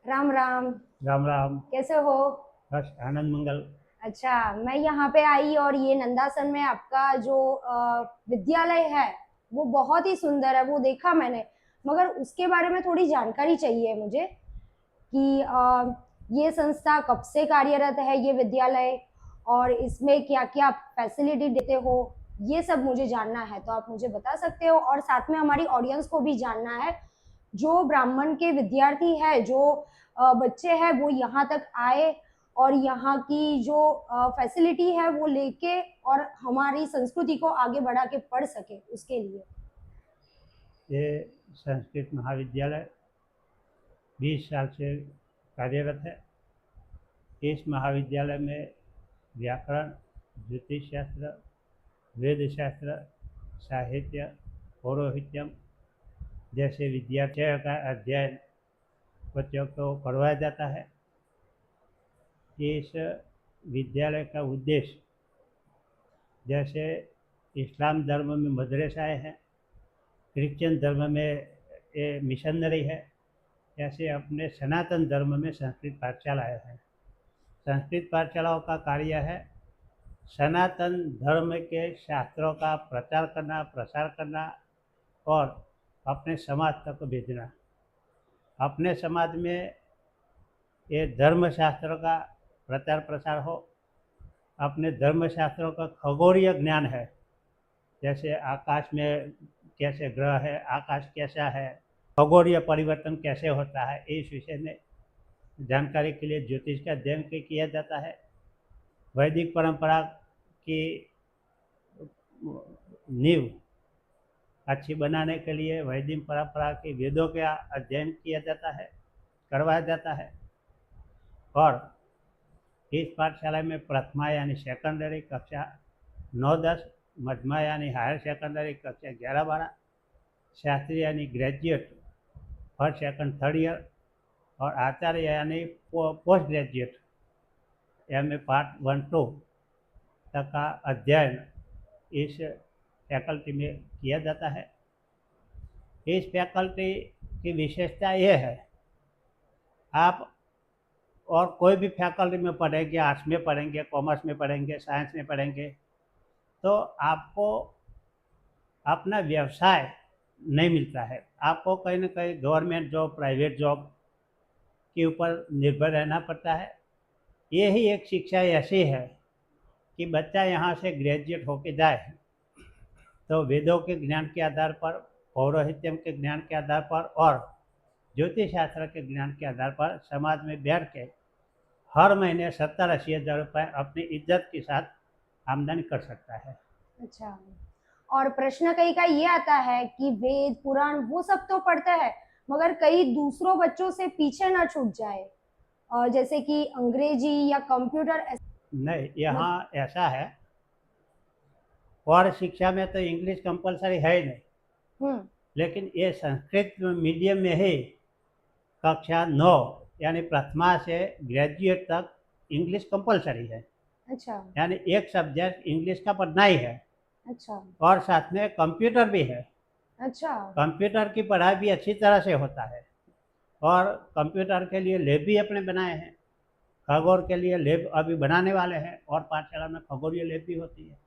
राम राम। राम राम। कैसे हो? बस आनंद मंगल। अच्छा, मैं यहाँ पे आई और ये नंदासन में आपका जो विद्यालय है वो बहुत ही सुंदर है, वो देखा मैंने। मगर उसके बारे में थोड़ी जानकारी चाहिए मुझे कि ये संस्था कब से कार्यरत है, ये विद्यालय, और इसमें क्या क्या फैसिलिटी देते हो, ये सब मुझे जानना है। तो आप मुझे बता सकते हो, और साथ में हमारी ऑडियंस को भी जानना है, जो ब्राह्मण के विद्यार्थी है, जो बच्चे हैं, वो यहाँ तक आए और यहाँ की जो फैसिलिटी है वो लेके और हमारी संस्कृति को आगे बढ़ा के पढ़ सके, उसके लिए। ये संस्कृत महाविद्यालय 20 साल से कार्यरत है। इस महाविद्यालय में व्याकरण, ज्योतिष शास्त्र, वेद शास्त्र, साहित्य, पौरोहित्यम जैसे विद्यार्थियों का अध्ययन बच्चों को करवाया जाता है। इस विद्यालय का उद्देश्य, जैसे इस्लाम धर्म में मदरसाएँ हैं, क्रिश्चियन धर्म में ये मिशनरी है, ऐसे अपने सनातन धर्म में संस्कृत पाठशालाएँ हैं। संस्कृत पाठशालाओं का कार्य है सनातन धर्म के शास्त्रों का प्रचार करना, प्रसार करना और अपने समाज तक भेजना। अपने समाज में ये धर्म शास्त्रों का प्रचार प्रसार हो, अपने धर्म शास्त्रों का खगोलीय ज्ञान है, जैसे आकाश में कैसे ग्रह है, आकाश कैसा है, खगोलीय परिवर्तन कैसे होता है, इस विषय में जानकारी के लिए ज्योतिष का अध्ययन किया जाता है। वैदिक परंपरा की नींव अच्छी बनाने के लिए वैदिक परंपरा के वेदों का अध्ययन किया जाता है, करवाया जाता है। और इस पाठशाला में प्रथमा यानी सेकेंडरी कक्षा 9-10, मध्यमा यानी हायर सेकेंडरी कक्षा 11-12, शास्त्री यानी graduate first second third year और आचार्य यानी post graduate M A part 1-2 तक का अध्ययन इस फैकल्टी में किया जाता है। इस फैकल्टी की विशेषता ये है, आप और कोई भी फैकल्टी में पढ़ेंगे, आर्ट्स में पढ़ेंगे, कॉमर्स में पढ़ेंगे, साइंस में पढ़ेंगे, तो आपको अपना व्यवसाय नहीं मिलता है। आपको कहीं ना कहीं गवर्नमेंट जॉब, प्राइवेट जॉब के ऊपर निर्भर रहना पड़ता है। ये ही एक शिक्षा ऐसी है कि बच्चा यहाँ से ग्रेजुएट होके जाए तो वेदों के ज्ञान के आधार पर, पौरोहित्यम के ज्ञान के आधार पर और ज्योतिष शास्त्र के ज्ञान के आधार पर समाज में बैठ के हर महीने 70-80 हज़ार रुपये अपनी इज्जत के साथ आमदनी कर सकता है। अच्छा, और प्रश्न कई का ये आता है कि वेद पुराण वो सब तो पढ़ते हैं, मगर कई दूसरों बच्चों से पीछे ना छूट जाए, जैसे कि अंग्रेजी या कंप्यूटर नहीं, मत, यहाँ ऐसा है, और शिक्षा में तो इंग्लिश कंपलसरी है ही नहीं, हम्म। लेकिन ये संस्कृत मीडियम में ही कक्षा 9 यानी प्रथमा से ग्रेजुएट तक इंग्लिश कंपलसरी है। अच्छा। यानी एक सब्जेक्ट इंग्लिश का पढ़ना ही है अच्छा। और साथ में कंप्यूटर भी है। अच्छा। कंप्यूटर की पढ़ाई भी अच्छी तरह से होता है और कंप्यूटर के लिए लैब भी अपने बनाए हैं। खगोल के लिए लैब अभी बनाने वाले हैं और पाठशाला में खगोलीय लैब भी होती है।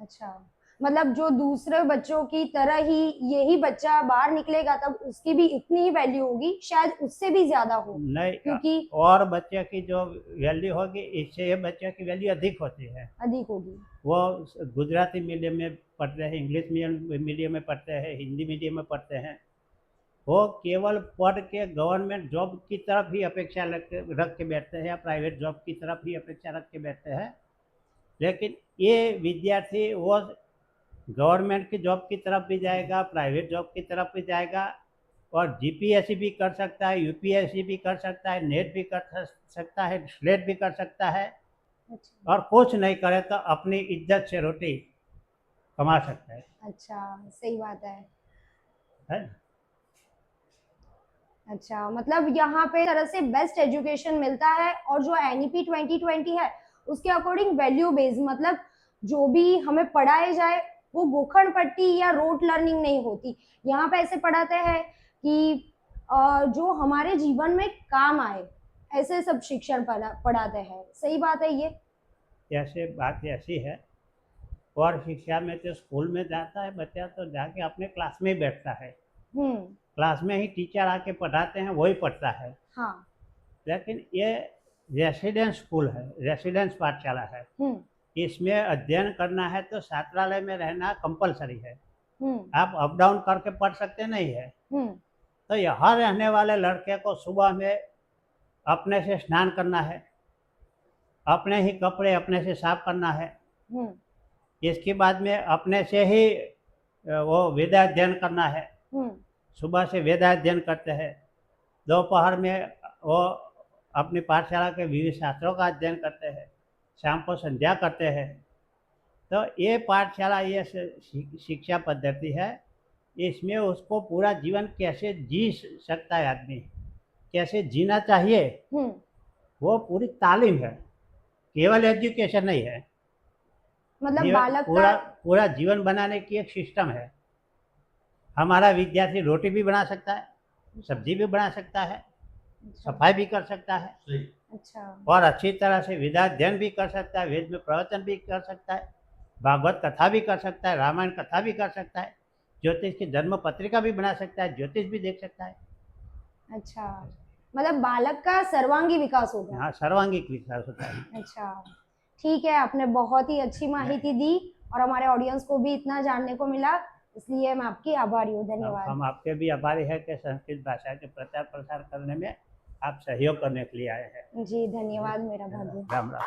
अच्छा, मतलब जो दूसरे बच्चों की तरह ही यही बच्चा बाहर निकलेगा तब उसकी भी इतनी ही वैल्यू होगी, शायद उससे भी ज्यादा हो, नहीं, क्योंकि और बच्चे की जो वैल्यू होगी, इससे ये बच्चे की वैल्यू अधिक होती है। अधिक होगी। वो गुजराती मीडियम में पढ़ते हैं, इंग्लिश मीडियम में पढ़ते हैं, हिंदी मीडियम में पढ़ते हैं, वो केवल पढ़ के गवर्नमेंट जॉब की तरफ ही अपेक्षा रख के बैठते हैं या प्राइवेट जॉब की तरफ ही अपेक्षा रख के बैठते हैं। लेकिन ये विद्यार्थी वो गवर्नमेंट की जॉब की तरफ भी जाएगा, प्राइवेट जॉब की तरफ भी जाएगा और जीपीएससी भी कर सकता है, यूपीएससी भी कर सकता है, नेट भी कर सकता है, स्लेट भी कर सकता है। अच्छा। और कुछ नहीं करे तो अपनी इज्जत से रोटी कमा सकता है। अच्छा, सही बात है। अच्छा, मतलब यहाँ पे तरह से बेस्ट एजुकेशन मिलता है, और जो एनईपी 2020 है उसके अकॉर्डिंग वैल्यू बेस्ड, मतलब जो भी हमें पढ़ाए जाए वो गोखण पट्टी या रोट लर्निंग नहीं होती। यहाँ पे ऐसे पढ़ाते हैं कि जो हमारे जीवन में काम आए, ऐसे सब शिक्षण पढ़ाते हैं। सही बात है ये? जैसे बात ऐसी है, और शिक्षा में तो स्कूल में जाता है बच्चा तो जाके अपने क्लास में ही बैठता है, हम्म। क्लास में ही टीचर आके पढ़ाते हैं, वही पढ़ता है। हाँ। लेकिन ये रेसिडेंस स्कूल है, रेसिडेंस पाठशाला है, इसमें अध्ययन करना है तो छात्रालय में रहना कंपलसरी है। आप अप डाउन करके पढ़ सकते नहीं है। तो यहाँ रहने वाले लड़के को सुबह में अपने से स्नान करना है, अपने ही कपड़े अपने से साफ करना है, इसके बाद में अपने से ही वो वेदाध्ययन करना है। सुबह से वेदाध्ययन करते हैं, दोपहर में वो अपनी पाठशाला के विविध शास्त्रों का अध्ययन करते हैं, शाम को संध्या करते हैं। तो ये पाठशाला, ये शिक्षा पद्धति है, इसमें उसको पूरा जीवन कैसे जी सकता है आदमी, कैसे जीना चाहिए, वो पूरी तालीम है, केवल एजुकेशन नहीं है। मतलब बालक पूरा का पूरा जीवन बनाने की एक सिस्टम है। हमारा विद्यार्थी रोटी भी बना सकता है, सब्जी भी बना सकता है, सफाई भी कर सकता है, अच्छा। और अच्छी तरह से वेदाध्ययन भी कर सकता है, वेद में प्रवचन भी कर सकता है, भागवत कथा भी कर सकता है, रामायण कथा भी कर सकता है, ज्योतिष की जन्म पत्रिका भी बना सकता है, ज्योतिष भी देख सकता है। अच्छा, मतलब बालक का सर्वांगी विकास होगा। हाँ, सर्वांगीण विकास होता है। अच्छा, ठीक है, आपने बहुत ही अच्छी माहिती दी और हमारे ऑडियंस को भी इतना जानने को मिला, इसलिए मैं आपकी आभारी हूँ। धन्यवाद। हम आपके भी आभारी है कि संस्कृत भाषा के प्रचार प्रसार करने में आप सहयोग करने के लिए आए हैं। जी धन्यवाद, मेरा भाग्य। राम राम।